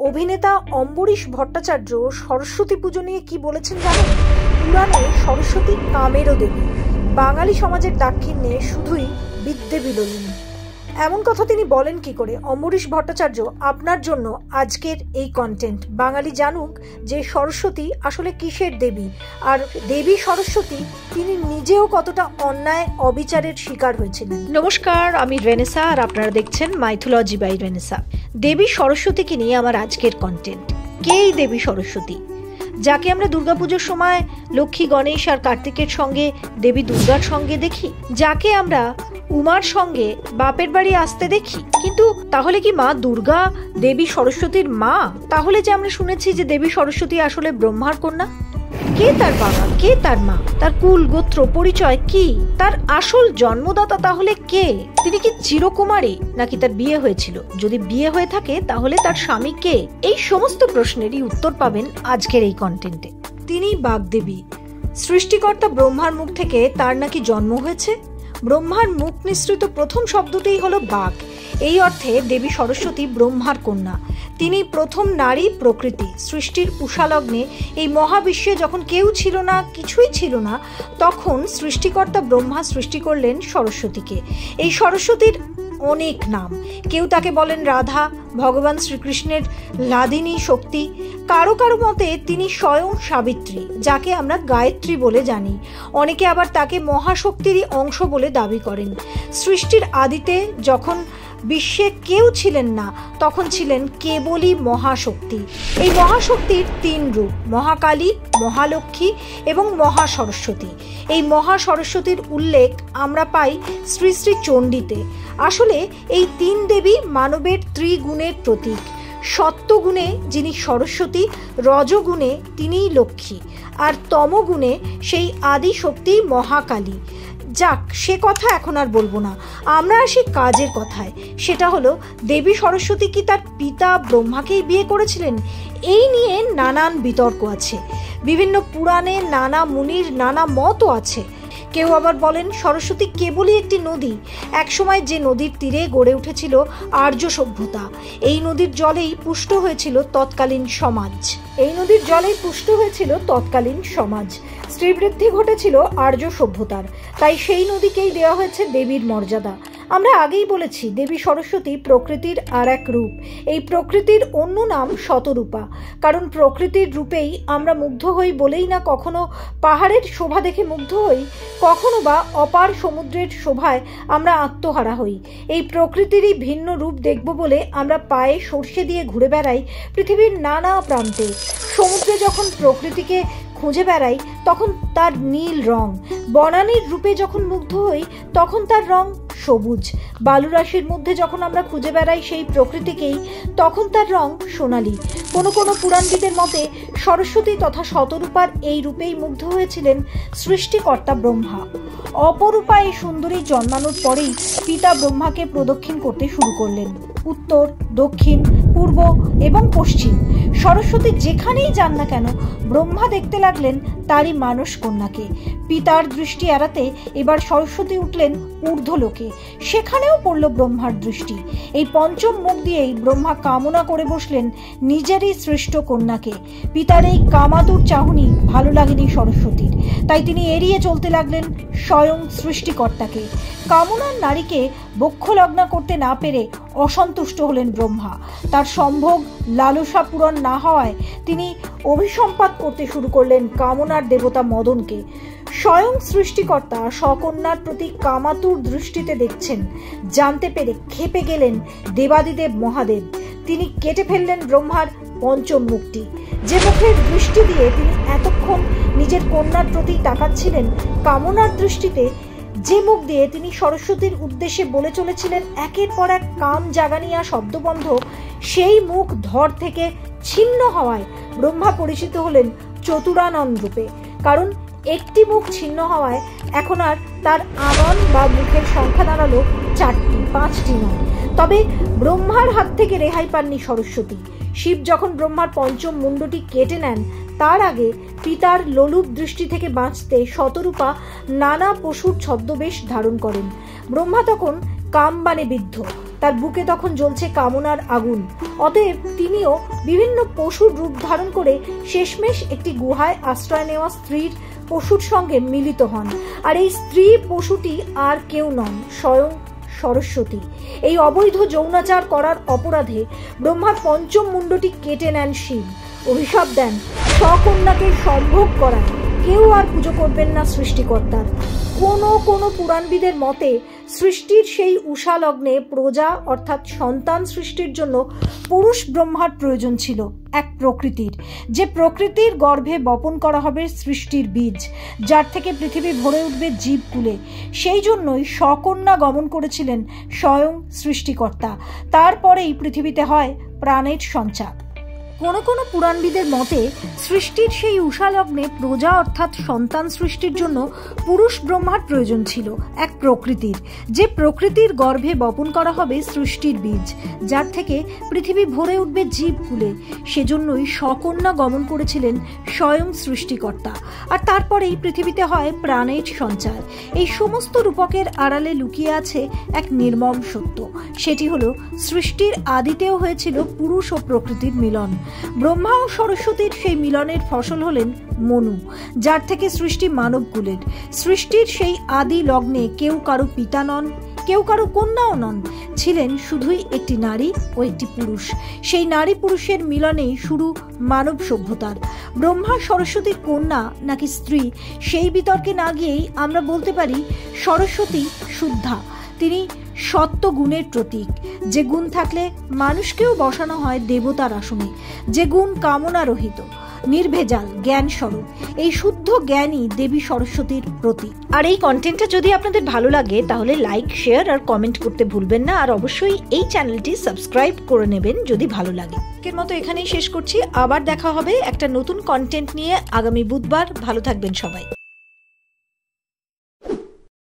অভিনেতা অম্বরীশ ভট্টাচার্য সরস্বতী পুজো নিয়ে কি বলেছেন জানেন? পুরাণে সরস্বতী কামেরও দেবী, বাঙালি সমাজের দাক্ষিণ্যে শুধুই বিদ্যে বিলোলিনী। এমন কথা তিনি বলেন কি করে? অম্বরীশ ভট্টাচার্য আপনার জন্য আজকের এই কন্টেন্ট। বাঙালি জানুক যে সরস্বতী আসলে কিসের দেবী, আর দেবী সরস্বতী তিনি নিজেও কতটা অন্যায় অবিচারের শিকার হয়েছিলেন। নমস্কার, আমি রেনেসা আর আপনারা দেখছেন মাইথোলজি বাই রেনেসা। দেবী সরস্বতীকে নিয়ে আমার আজকের কন্টেন্ট। কে এই দেবী সরস্বতী, যাকে আমরা দুর্গাপুজোর সময় লক্ষ্মী, গণেশ আর কার্তিকের সঙ্গে দেবী দুর্গার সঙ্গে দেখি, যাকে আমরা উমার সঙ্গে বাপের বাড়ি আসতে দেখি? কিন্তু তাহলে কি মা দুর্গা দেবী সরস্বতীর মা? তাহলে যে আমরা শুনেছি যে দেবী সরস্বতী আসলে ব্রহ্মার কন্যা, কে তার বাবা, কে তার মা, তার কুল গোত্র পরিচয় কি, তার আসল জন্মদাতা তাহলে কে? তিনি কি চিরকুমারী, নাকি তার বিয়ে হয়েছিল? যদি বিয়ে হয়ে থাকে তাহলে তার স্বামী কে? এই সমস্ত প্রশ্নেরই উত্তর পাবেন আজকের এই কন্টেন্টে। তিনি বাগদেবী। সৃষ্টিকর্তা ব্রহ্মার মুখ থেকে তার নাকি জন্ম হয়েছে। ব্রহ্মার মুখ নিঃসৃত প্রথম শব্দটিই হলো বাক। এই অর্থে দেবী সরস্বতী ব্রহ্মার কন্যা। তিনি প্রথম নারী প্রকৃতি। সৃষ্টির উষালগ্নে এই মহাবিশ্বে যখন কেউ ছিল না, কিছুই ছিল না, তখন সৃষ্টিকর্তা ব্রহ্মা সৃষ্টি করলেন সরস্বতীকে। এই সরস্বতীর অনেক নাম। কেউ তাকে বলেন রাধা, ভগবান শ্রীকৃষ্ণের লাদিনী শক্তি। কারো কারো মতে তিনি স্বয়ং সাবিত্রী, যাকে আমরা গায়ত্রী বলে জানি। অনেকে আবার তাকে মহাশক্তিরই অংশ বলে দাবি করেন। সৃষ্টির আদিতে যখন বিশ্বে কেউ ছিলেন না, তখন ছিলেন কেবলই মহাশক্তি। এই মহাশক্তির তিন রূপ: মহাকালী, মহালক্ষ্মী এবং মহাসরস্বতী। এই মহাসরস্বতীর উল্লেখ আমরা পাই শ্রী শ্রী চণ্ডীতে। আসলে এই তিন দেবী মানবের ত্রিগুণের প্রতীক। সত্যগুণে যিনি সরস্বতী, রজগুণে তিনিই লক্ষ্মী, আর তমগুণে সেই আদি শক্তি মহাকালী। যাক, সে কথা এখন আর বলবো না। আমরা আসি কাজের কথায়। সেটা হলো, দেবী সরস্বতী কি তার পিতা ব্রহ্মাকেই বিয়ে করেছিলেন? এই নিয়ে নানান বিতর্ক আছে। বিভিন্ন পুরাণে নানা মুনির নানা মতও আছে। কেউ আবার বলেন সরস্বতী কেবলই একটি নদী, একসময় যে নদীর তীরে গড়ে উঠেছিল আর্য সভ্যতা। এই নদীর জলেই পুষ্ট হয়েছিল তৎকালীন সমাজ। শ্রীবৃদ্ধি ঘটেছিল আর্য সভ্যতার। তাই সেই নদীকেই দেওয়া হয়েছে দেবীর মর্যাদা। আমরা আগেই বলেছি, দেবী সরস্বতী প্রকৃতির আর এক রূপ। এই প্রকৃতির অন্য নাম শতরূপা। কারণ প্রকৃতির রূপেই আমরা মুগ্ধ হই বলেই না কখনো পাহাড়ের শোভা দেখে মুগ্ধ হই, কখনো বা অপার সমুদ্রের শোভায় আমরা আত্মহারা হই। এই প্রকৃতিরই ভিন্ন রূপ দেখব বলে আমরা পায়ে সর্ষে দিয়ে ঘুরে বেড়াই পৃথিবীর নানা প্রান্তে। সমুদ্রে যখন প্রকৃতিকে খুঁজে বেড়াই তখন তার নীল রং, বনানীর রূপে যখন মুগ্ধ হই তখন তার রং সবুজ, বালুরাশির মধ্যে যখন আমরা খুঁজে বেড়াই সেই প্রকৃতিকেই তখন তার রং সোনালী। কোনো কোনো পুরাণবিদের মতে সরস্বতী তথা শতরূপার এই রূপেই মুগ্ধ হয়েছিলেন সৃষ্টিকর্তা ব্রহ্মা। অপরূপা এই সুন্দরী জন্মানোর পরেই পিতা ব্রহ্মাকে প্রদক্ষিণ করতে শুরু করলেন। উত্তর, দক্ষিণ, পূর্ব এবং পশ্চিম। সরস্বতী যেখানেই যান না কেন ব্রহ্মা দেখতে লাগলেন তারই মানস কন্যাকে। পিতার দৃষ্টি এড়াতে এবার সরস্বতী উঠলেন ঊর্ধ্বলোকে। সেখানেও পড়ল ব্রহ্মার দৃষ্টি। এই পঞ্চম মুখ দিয়েই ব্রহ্মা কামনা করে বসলেন নিজেরই সৃষ্ট কন্যাকে। পিতার এই কামাতুর চাহনি ভালো লাগেনি সরস্বতীর, তাই তিনি এড়িয়ে চলতে লাগলেন স্বয়ং সৃষ্টিকর্তাকে। কামনার নারীকে বক্ষলগ্ন করতে না পেরে অসন্তুষ্ট হলেন ব্রহ্মা। তার সম্ভোগ লালসা পূরণ না হওয়ায় তিনি অভিসম্পাত করতে শুরু করলেন কামনার দেবতা মদনকে। স্বয়ং সৃষ্টিকর্তা সকন্যার প্রতি কামাতুর দৃষ্টিতে দেখছেন জানতে পেরে ক্ষেপে গেলেন দেবাদিদেব মহাদেব। তিনি কেটে ফেললেন ব্রহ্মার পঞ্চম মুখটি। যে মুখের দৃষ্টি দিয়ে তিনি এতক্ষণ নিজের কন্যার প্রতি তাকাচ্ছিলেন কামনার দৃষ্টিতে, যে মুখ দিয়ে তিনি সরস্বতীর উদ্দেশ্যে বলে চলেছিলেন একের পর এক কাম জাগানিয়া শব্দবন্ধ, সেই মুখ ধর থেকে ছিন্ন হওয়ায় ব্রহ্মা পরিচিত হলেন চতুরানন রূপে। কারণ একটি মুখ ছিন্ন হওয়ায় এখন আর তার আনন বা মুখের সংখ্যা দাঁড়ালো 4টি, 5টি নয়। তবে ব্রহ্মার হাত থেকে রেহাই পাননি সরস্বতী। শিব যখন ব্রহ্মার পঞ্চম মুণ্ডটি কেটে নেন, তার আগে পিতার লোলুপ দৃষ্টি থেকে বাঁচতে শতরূপা নানা পশুর ছদ্মবেশ ধারণ করেন। ব্রহ্মা তখন কামবাণে বিদ্ধ। তার বুকে তখন জ্বলছে কামনার আগুন। অতএব তিনিও বিভিন্ন পশুর রূপ ধারণ করে শেষমেশ একটি গুহায় আশ্রয় নেওয়া স্ত্রীর পশুর সঙ্গে মিলিত হন। আর এই স্ত্রী পশুটি আর কেউ নন, স্বয়ং সরস্বতী। এই অবৈধ যৌনাচার করার অপরাধে ব্রহ্মার পঞ্চম মুণ্ডটি কেটে নেন শিব। অভিশাপ দেন সকন্যাকে সম্ভোগ করায় কেউ আর পুজো করবেন না সৃষ্টিকর্তার। কোন পুরাণবিদের মতে সৃষ্টির সেই উষা লগ্নে প্রজা অর্থাৎ সন্তান সৃষ্টির জন্য পুরুষ ব্রহ্মার প্রয়োজন ছিল, এক প্রকৃতির, যে প্রকৃতির গর্ভে বপন করা হবে সৃষ্টির বীজ, যার থেকে পৃথিবী ভরে উঠবে জীবকুলে। সেই জন্যই সকন্যা গমন করেছিলেন স্বয়ং সৃষ্টিকর্তা। তারপরেই পৃথিবীতে হয় প্রাণের সঞ্চার। কোন পুরাণবিদের মতে সৃষ্টির সেই উষা লগ্নে প্রজা অর্থাৎ সন্তান সৃষ্টির জন্য পুরুষ ব্রহ্মার প্রয়োজন ছিল, এক প্রকৃতির, যে প্রকৃতির গর্ভে বপন করা হবে সৃষ্টির বীজ, যার থেকে পৃথিবী ভরে উঠবে জীবকুলে। সেজন্যই সকন্যা গমন করেছিলেন স্বয়ং সৃষ্টিকর্তা। আর তারপরেই পৃথিবীতে হয় প্রাণের সঞ্চার। এই সমস্ত রূপকের আড়ালে লুকিয়ে আছে এক নির্মম সত্য। সেটি হলো সৃষ্টির আদিতেও হয়েছিল পুরুষ ও প্রকৃতির মিলন। ব্রহ্মা ও সরস্বতীর সেই মিলনের ফসল হলেন মনু, যার থেকে সৃষ্টি মানবকুলের। সৃষ্টির সেই আদি লগ্নে কেউ কারো পিতা নন, কেউ কারো কন্যাও নন, ছিলেন শুধুই একটি নারী ও একটি পুরুষ। সেই নারী পুরুষের মিলনেই শুরু মানব সভ্যতার। ব্রহ্মা সরস্বতীর কন্যা নাকি স্ত্রী, সেই বিতর্কে না গিয়েই আমরা বলতে পারি সরস্বতী শুদ্ধা। তিনি সত্য গুণের প্রতীক, যে গুণ থাকলে মানুষকেও বসানো হয় দেবতার আসনে, যে গুণ কামনা রহিত, নির্ভেজাল, জ্ঞান স্বরূপ। এই শুদ্ধ জ্ঞানই দেবী সরস্বতীর প্রতীক। আর এই কন্টেন্টটা যদি আপনাদের ভালো লাগে তাহলে লাইক, শেয়ার আর কমেন্ট করতে ভুলবেন না। আর অবশ্যই এই চ্যানেলটি সাবস্ক্রাইব করে নেবেন যদি ভালো লাগে। এর মতো এখানেই শেষ করছি। আবার দেখা হবে একটা নতুন কন্টেন্ট নিয়ে আগামী বুধবার। ভালো থাকবেন সবাই।